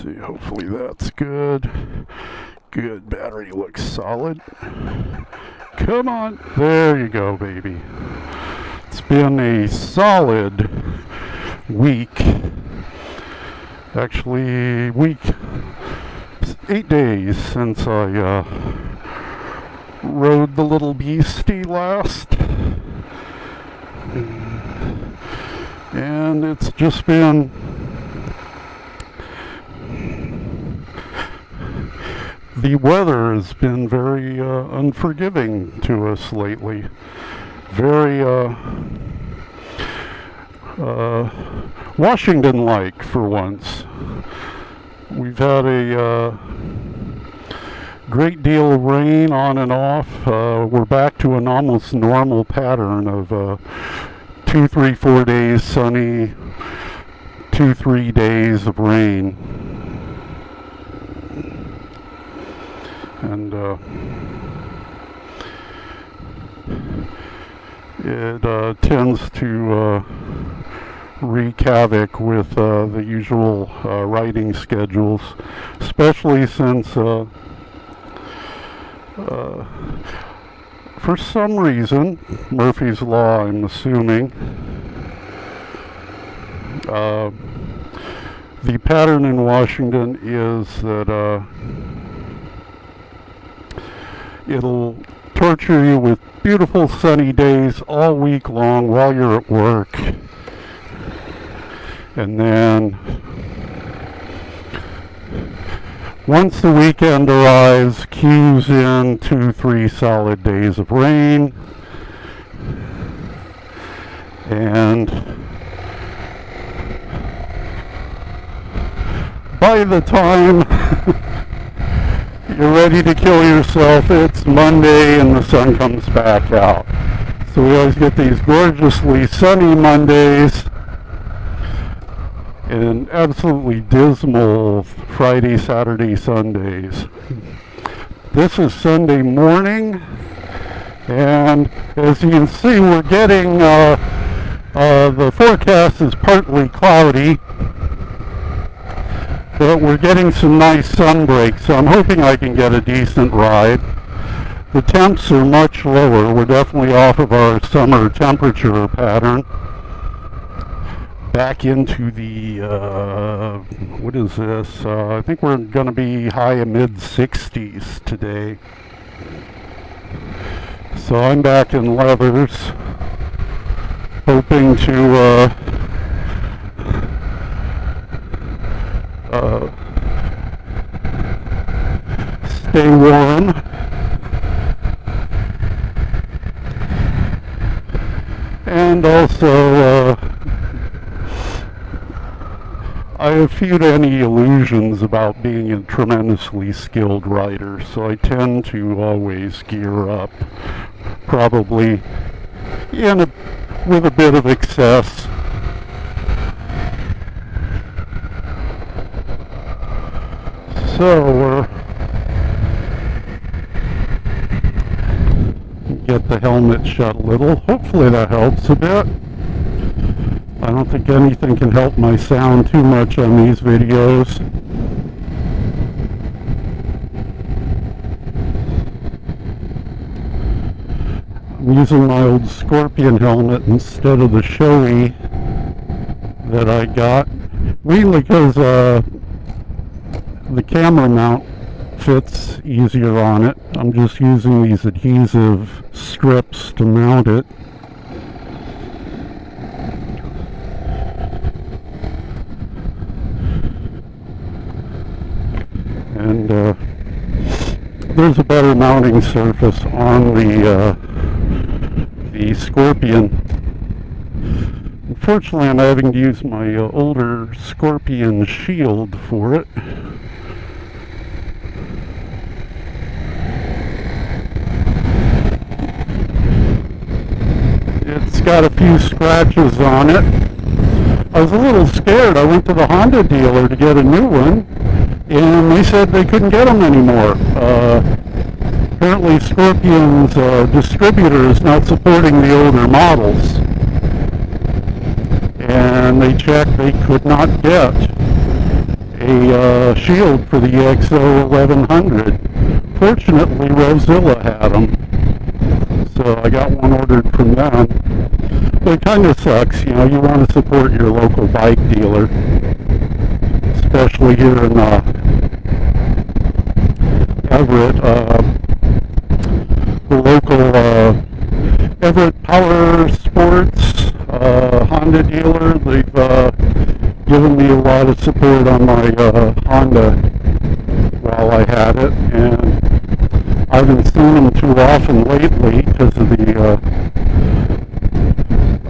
see, hopefully that's good. Good, battery looks solid. Come on, there you go, baby. It's been a solid week. Actually, 8 days since I rode the little beastie last. And it's just been the weather has been very unforgiving to us lately. Very Washington-like for once. We've had a great deal of rain on and off. We're back to an almost normal pattern of 2, 3, 4 days sunny, 2, 3 days of rain. And it tends to wreak havoc with the usual riding schedules, especially since for some reason, Murphy's Law, I'm assuming, the pattern in Washington is that it'll torture you with beautiful sunny days all week long while you're at work. And then once the weekend arrives, cues in 2, 3 solid days of rain. And by the time you're ready to kill yourself, it's Monday and the sun comes back out. So we always get these gorgeously sunny Mondays and absolutely dismal Friday, Saturday, Sundays. This is Sunday morning, and as you can see, we're getting the forecast is partly cloudy, but we're getting some nice sun breaks, so I'm hoping I can get a decent ride. The temps are much lower. We're definitely off of our summer temperature pattern. Back into the, what is this? I think we're going to be high in mid-60s today. So I'm back in leathers, hoping to stay warm. And also, I have few any illusions about being a tremendously skilled rider, so I tend to always gear up, probably with a bit of excess. So, get the helmet shut a little. Hopefully that helps a bit. I don't think anything can help my sound too much on these videos. I'm using my old Scorpion helmet instead of the Shoei that I got, mainly because the camera mount fits easier on it. I'm just using these adhesive strips to mount it. And there's a better mounting surface on the Scorpion. Unfortunately, I'm having to use my older Scorpion shield for it. It's got a few scratches on it. I was a little scared. I went to the Honda dealer to get a new one, and they said they couldn't get them anymore. Apparently Scorpion's distributor is not supporting the older models, and they checked, they could not get a shield for the XO 1100. Fortunately, Rosilla had them, so I got one ordered from them. But it kind of sucks, you know, you want to support your local bike dealer, especially here in Everett. The local Everett Power Sports Honda dealer, they've given me a lot of support on my Honda while I had it, and I haven't seen them too often lately because of the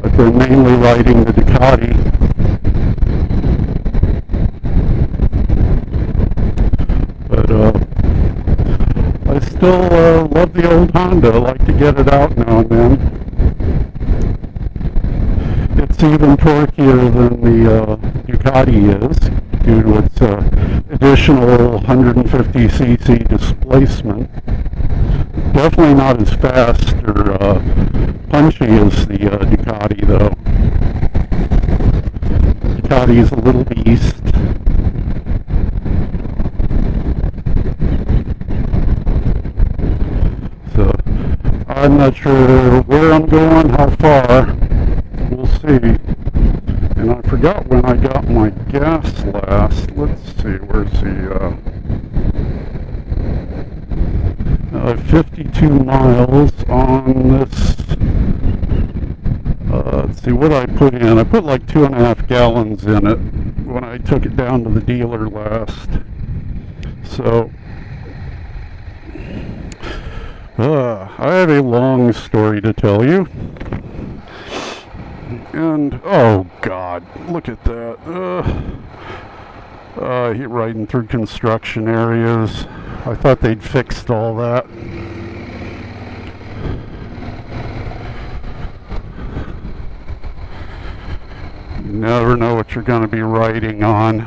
I've been mainly riding the Ducati. But I still love the old Honda. I like to get it out now and then. It's even torquier than the Ducati is due to its additional 150cc displacement. Definitely not as fast or punchy as the Ducati, though. Ducati is a little beast. So I'm not sure where I'm going, how far. We'll see. And I forgot when I got my gas last. Let's see, where's the 52 miles on this. Let's see what I put in. I put like 2.5 gallons in it when I took it down to the dealer last. So I have a long story to tell you. And oh god, look at that. Riding through construction areas. I thought they'd fixed all that. You never know what you're going to be riding on.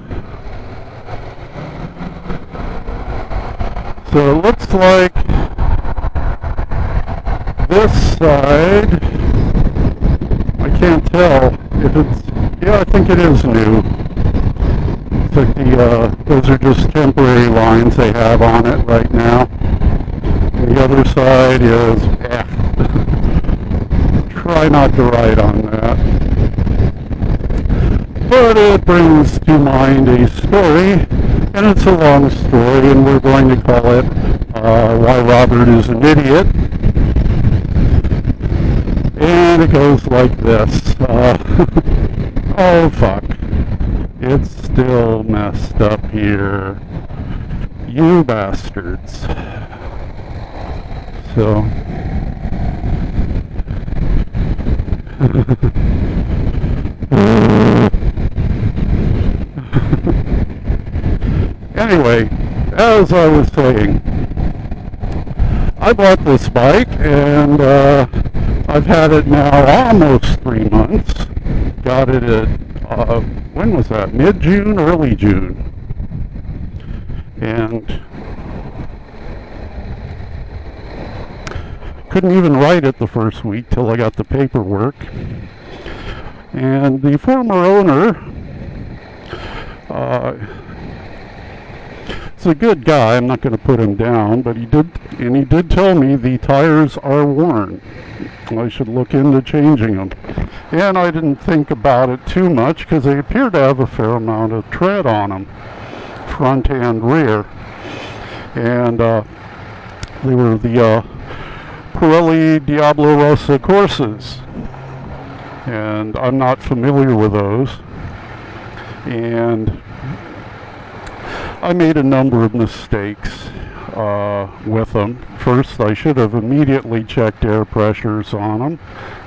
So it looks like this side, I can't tell if it's, yeah, I think it is new. It's like those are just temporary lines they have on it right now. And the other side is, try not to ride on that. But it brings to mind a story, and it's a long story, and we're going to call it Why Robert is an Idiot. And it goes like this. Oh fuck. It's still messed up here. You bastards. So. Anyway, as I was saying, I bought this bike and I've had it now almost 3 months. Got it at, when was that? Mid-June, early June. And couldn't even ride it the first week till I got the paperwork. And the former owner, he's a good guy, I'm not going to put him down, but he did tell me the tires are worn. I should look into changing them. And I didn't think about it too much because they appear to have a fair amount of tread on them, front and rear. And they were the Pirelli Diablo Rossa Corsas. And I'm not familiar with those. And I made a number of mistakes with them. First, I should have immediately checked air pressures on them,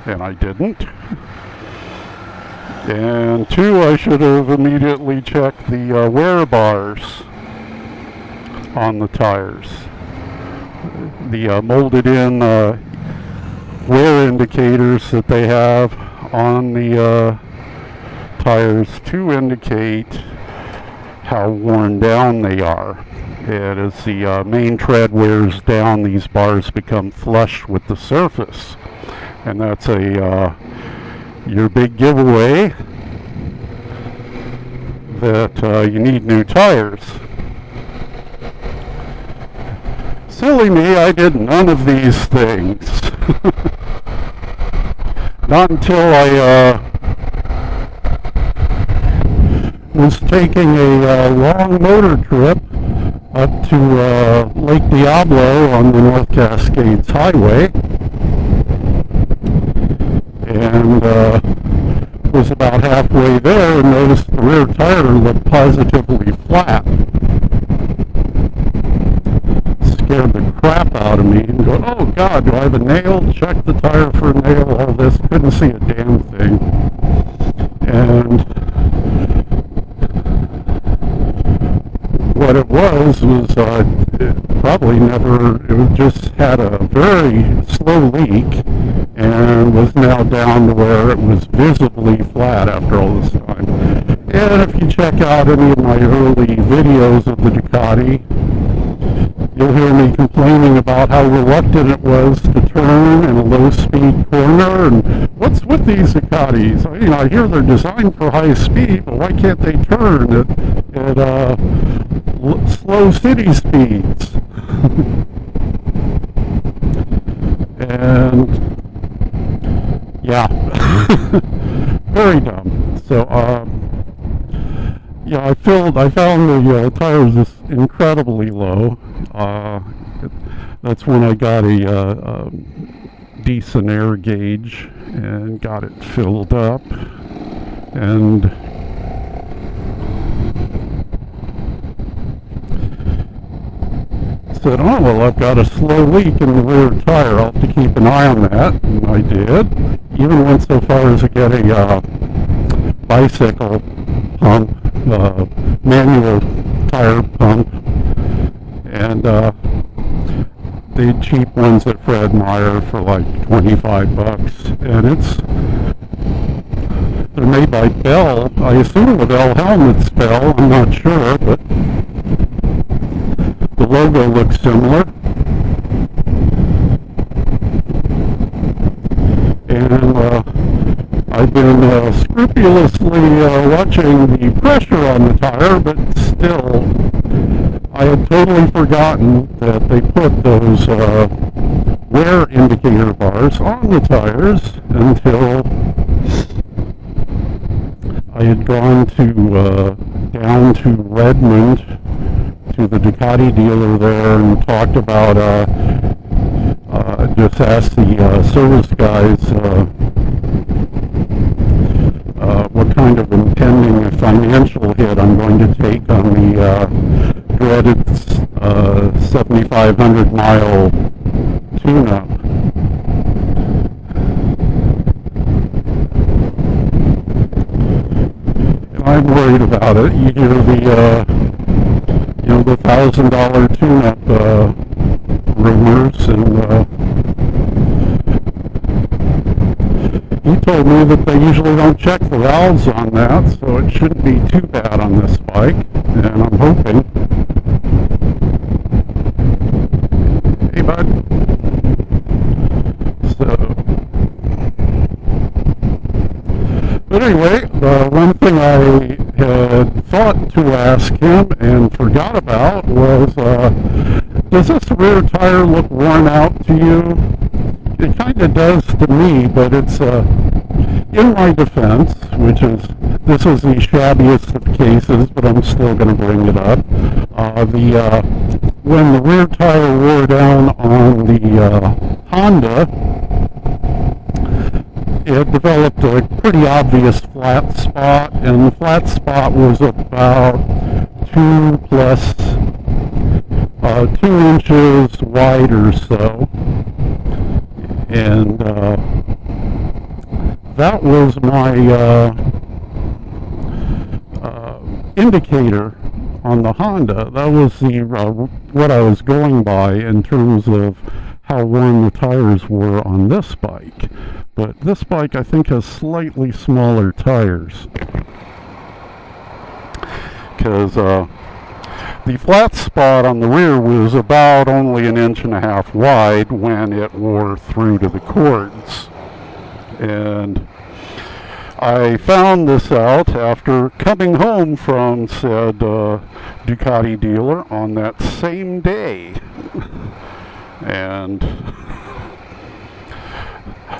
and I didn't. And two, I should have immediately checked the wear bars on the tires. The molded in wear indicators that they have on the tires to indicate how worn down they are. And as the main tread wears down, these bars become flush with the surface. And that's your big giveaway. that you need new tires. Silly me, I did none of these things. Not until I was taking a long motor trip up to Lake Diablo on the North Cascades Highway, and was about halfway there and noticed the rear tire looked positively flat. Scared the crap out of me and go, oh God, do I have a nail? Check the tire for a nail, all this. Couldn't see a damn thing. And what it was it probably never, it just had a very slow leak and was now down to where it was visibly flat after all this time. And if you check out any of my early videos of the Ducati, you'll hear me complaining about how reluctant it was to turn in a low-speed corner, and what's with these Ducatis? You know, I hear they're designed for high speed, but why can't they turn at slow city speeds? And yeah, very dumb. So yeah, I found the tires just incredibly low. That's when I got a decent air gauge and got it filled up, and said, oh well, I've got a slow leak in the rear tire, I'll have to keep an eye on that, and I did. Even went so far as to get a bicycle pump, manual tire pump, and the cheap ones at Fred Meyer for like $25, and they're made by Bell. I assume the Bell helmet's Bell, I'm not sure, but the logo looks similar. And I've been scrupulously watching the pressure on the tire, but still, I had totally forgotten that they put those wear indicator bars on the tires until I had gone down to Redmond to the Ducati dealer there and talked about, just asked the service guys what kind of impending financial hit I'm going to take on the dreaded 7,500 mile tune-up. And I'm worried about it. You hear the $1,000 tune-up rumors, and he told me that they usually don't check the valves on that, so it shouldn't be too bad on this bike, and I'm hoping. Hey bud. But anyway, the one thing I had thought to ask him and forgot about was, does this rear tire look worn out to you? It kind of does to me, but it's, in my defense, this is the shabbiest of cases, but I'm still going to bring it up. When the rear tire wore down on the Honda, it developed a pretty obvious flat spot, and the flat spot was about 2 inches wide or so. And that was my indicator on the Honda. That was what I was going by in terms of how worn the tires were on this bike. But this bike, I think, has slightly smaller tires, because the flat spot on the rear was about only 1.5 inches wide when it wore through to the cords. And I found this out after coming home from said Ducati dealer on that same day. And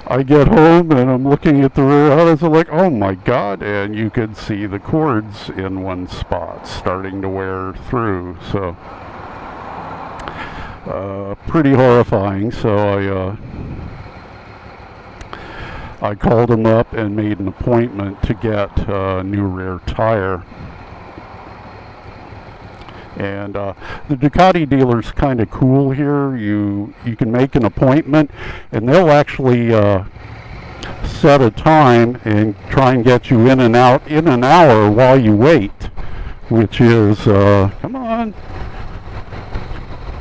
I get home and I'm looking at the rear others and like, oh my god, and you could see the cords in one spot starting to wear through. So pretty horrifying. So I called him up and made an appointment to get a new rear tire. And the Ducati dealer's kind of cool here. You can make an appointment and they'll actually set a time and try and get you in and out in an hour while you wait, which is come on,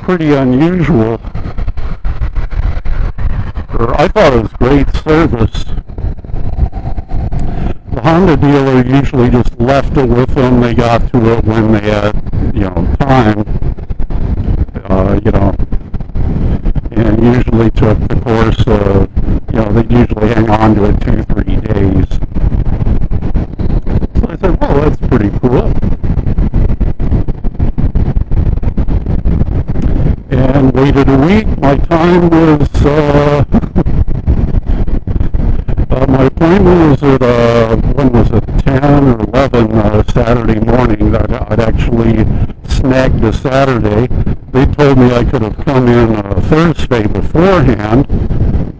pretty unusual. I thought it was great service. The Honda dealer usually just left it with them. They got to it when they had, time, and usually took the course of, they'd usually hang on to it 2-3 days. So I said, well, that's pretty cool. And waited a week. My time was, my appointment was at, when was it, 10 or 11 Saturday morning. I'd actually snagged a Saturday. They told me I could have come in Thursday beforehand,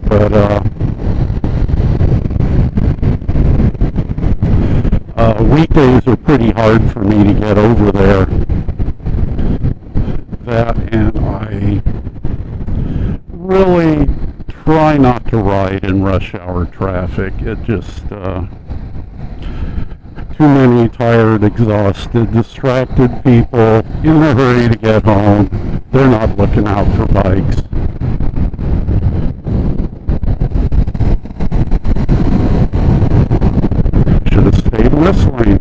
but weekdays are pretty hard for me to get over there. That, and I really try not to ride in rush hour traffic. It just too many tired, exhausted, distracted people in a hurry to get home. They're not looking out for bikes. Should have stayed in this lane.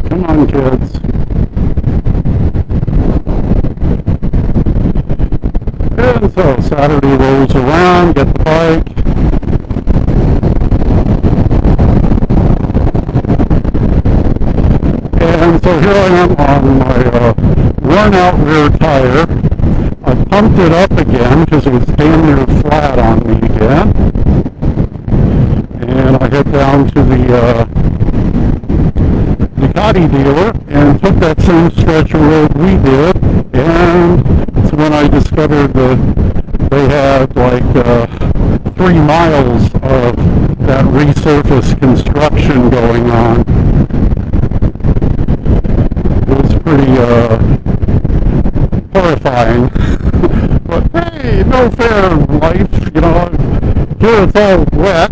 Come on, kids. And so Saturday rolls around, get the bike. And so here I am on my worn out rear tire. I pumped it up again because it was damn near flat on me again. And I head down to the Ducati dealer and took that same stretch of road we did. And it's when I discovered that they had like 3 miles of that resurface construction going on. It was pretty horrifying. But hey, no fair in life, here it's all wet.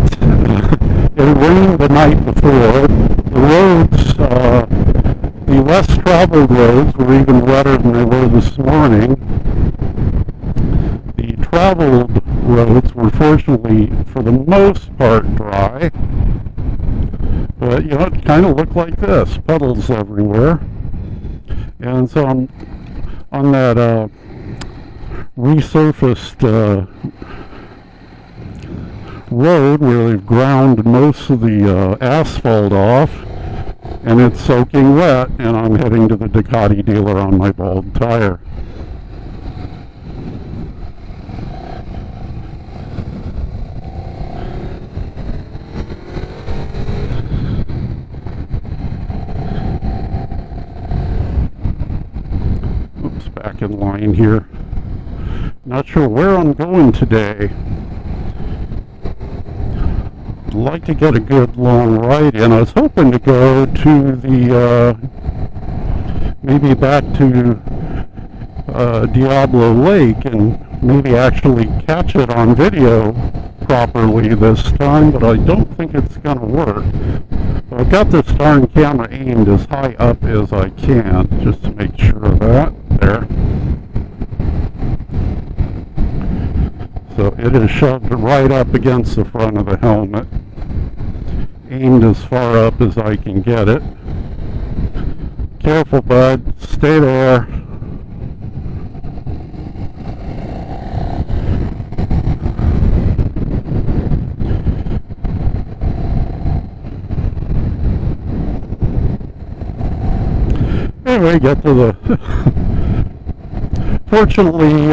It rained the night before. The roads, the less traveled roads were even wetter than they were this morning. The traveled roads were fortunately, for the most part, dry. But, it kind of looked like this, puddles everywhere. And so on that resurfaced road where they've ground most of the asphalt off, and it's soaking wet, and I'm heading to the Ducati dealer on my bald tire. Oops, back in line here. Not sure where I'm going today. I'd like to get a good long ride in. I was hoping to go to the, maybe back to Diablo Lake and maybe actually catch it on video properly this time, but I don't think it's going to work. I've got this darn camera aimed as high up as I can, just to make sure of that. There. So it is shoved right up against the front of the helmet, aimed as far up as I can get it. Careful, bud. Stay there. anyway, get to the... Fortunately,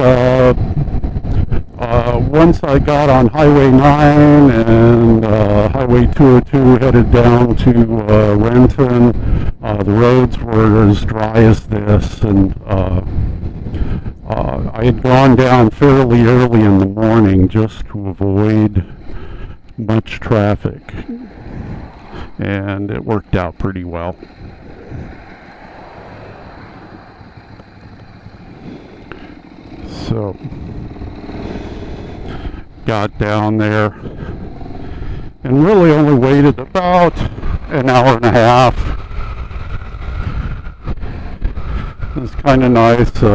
once I got on Highway 9 and Highway 202 headed down to Renton, the roads were as dry as this, and I had gone down fairly early in the morning just to avoid much traffic, and it worked out pretty well. So, got down there and really only waited about an hour and a half. It was kind of nice. They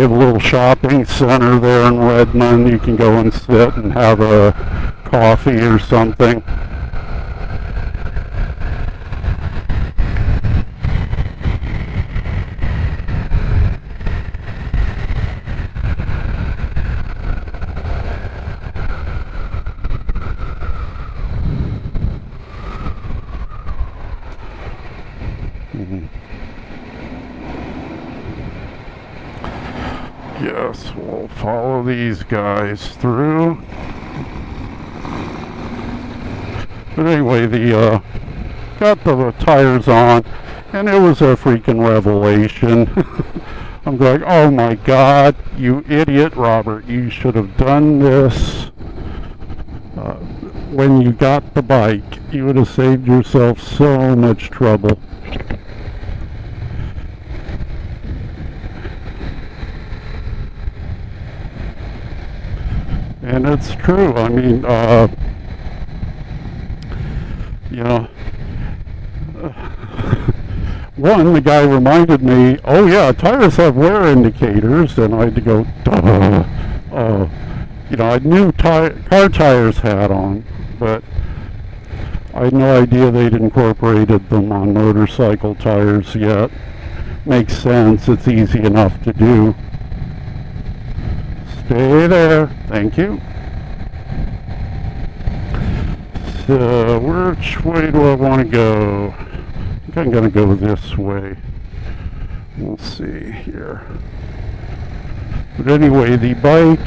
have a little shopping center there in Redmond. You can go and sit and have a coffee or something. Yes, we'll follow these guys through. But anyway, the got the tires on, and it was a freaking revelation. I'm going, oh my God, you idiot, Robert! You should have done this when you got the bike. You would have saved yourself so much trouble. And it's true. I mean, you know, one, the guy reminded me, oh yeah, tires have wear indicators, and I had to go, duh. You know, I knew car tires had on, but I had no idea they'd incorporated them on motorcycle tires yet. Makes sense. It's easy enough to do. Stay there. Thank you. So, which way do I want to go? I think I'm going to go this way. We'll see here. But anyway, the bike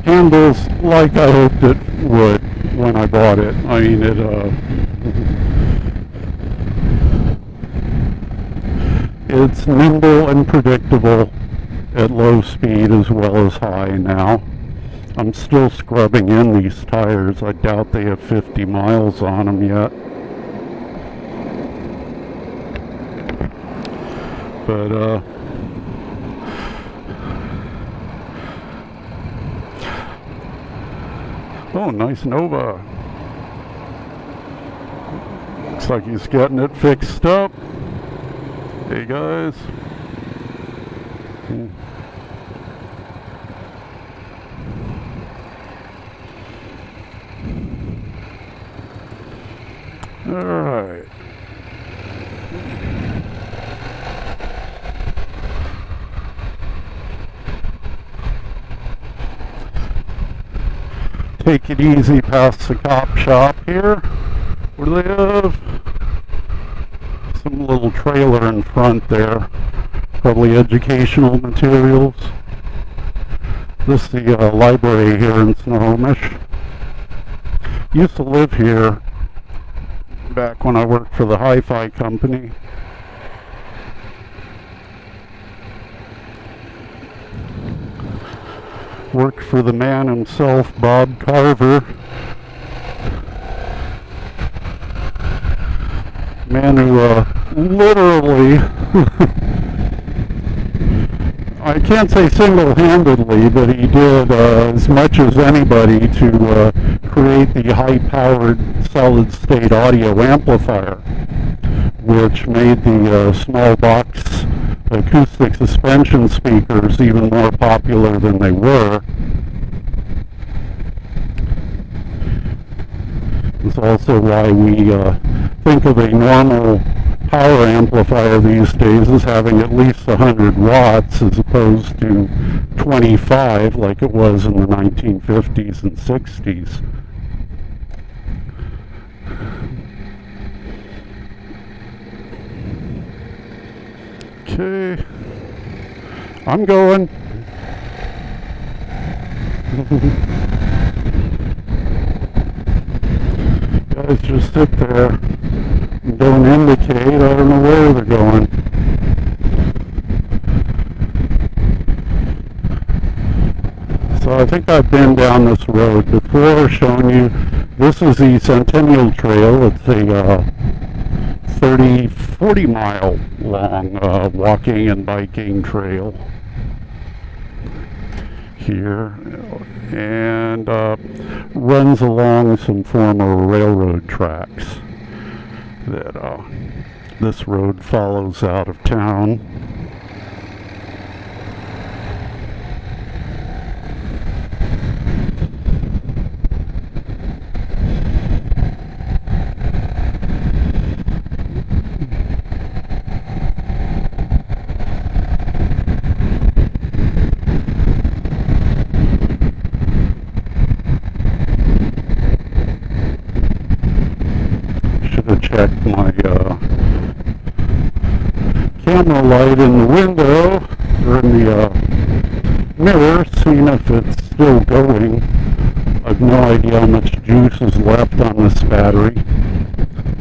handles like I hoped it would when I bought it. I mean, it's nimble and predictable at low speed as well as high now. I'm still scrubbing in these tires. I doubt they have 50 miles on them yet. But, oh, nice Nova. Looks like he's getting it fixed up. Hey guys. All right. Take it easy past the cop shop here. What do they have? Some little trailer in front there. Probably educational materials. This is the library here in Snohomish. Used to live here back when I worked for the hi-fi company. Worked for the man himself, Bob Carver. Man who literally, I can't say single-handedly, but he did as much as anybody to create the high-powered solid-state audio amplifier, which made the small box acoustic suspension speakers even more popular than they were. It's also why we think of a normal power amplifier these days as having at least 100 watts as opposed to 25 like it was in the 1950s and 60s. Okay. I'm going. Guys just sit there and don't indicate. I don't know where they're going. So I think I've been down this road before, showing you. This is the Centennial Trail. It's a 40 mile long walking and biking trail here, and runs along some former railroad tracks that this road follows out of town. Check my camera light in the window or in the mirror, seeing if it's still going. I have no idea how much juice is left on this battery.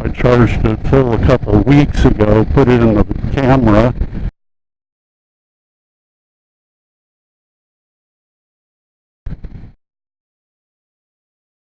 I charged it full a couple weeks ago, put it in the camera,